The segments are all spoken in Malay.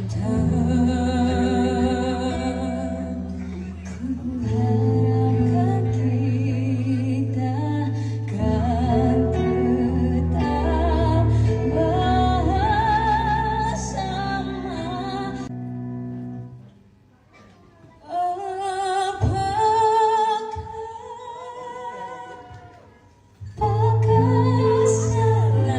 Kuharapkan kita kan tetap bersama. Apakah salah?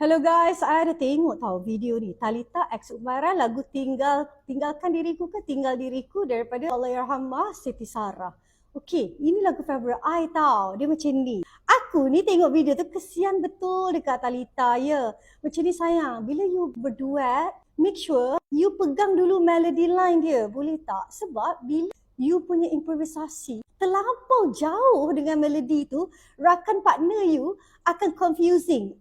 Hello guys, saya ada tengok tahu video ni. Talita X Umairah lagu Tinggalkan Diriku ke Tinggal Diriku daripada Allahyarhamah Siti Sarah. Okey, ini lagu favourite I tau. Dia macam ni. Aku ni tengok video tu kesian betul dekat Talita ya. Macam ni sayang, bila you berduet, make sure you pegang dulu melody line dia. Boleh tak? Sebab bila you punya improvisasi terlampau jauh dengan melody tu, rakan partner you akan confusing.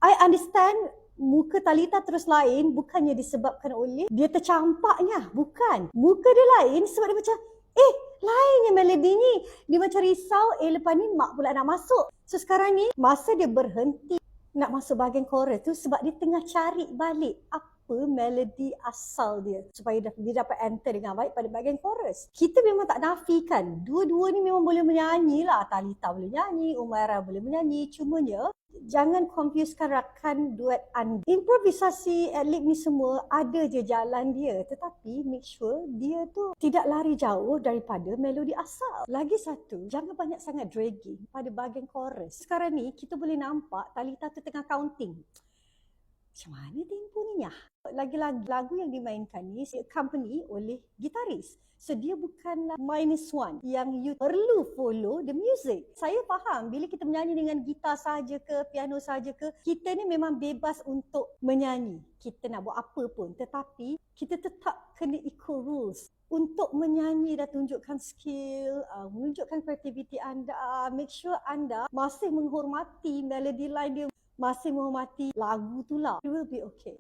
I understand muka Talita terus lain bukannya disebabkan oleh dia tercampaknya, bukan. Muka dia lain sebab dia macam lainnya melodi ni. Dia macam risau, lepas ni mak pula nak masuk. So sekarang ni masa dia berhenti nak masuk bahagian chorus tu sebab dia tengah cari balik apa melodi asal dia supaya dia dapat enter dengan baik pada bahagian chorus. Kita memang tak nafikan dua-dua ni memang boleh menyanyi lah. Talita boleh nyanyi, Umairah boleh menyanyi, cumanya jangan confusekan rakan duet anda. Improvisasi adlib ni semua ada je jalan dia, tetapi make sure dia tu tidak lari jauh daripada melodi asal. Lagi satu, jangan banyak sangat dragging pada bahagian chorus. Sekarang ni kita boleh nampak Talita tu tengah counting. Macam mana tempo ni ya? Lagu yang dimainkan ni accompany oleh gitaris. So dia bukanlah -1 yang you perlu follow the music. Saya faham bila kita menyanyi dengan gitar saja ke, piano saja ke, kita ni memang bebas untuk menyanyi. Kita nak buat apa pun, tetapi kita tetap kena ikut rules. Untuk menyanyi dan tunjukkan skill, menunjukkan kreativiti anda, make sure anda masih menghormati melody line dia, masih menghormati lagu tu lah. It will be okay.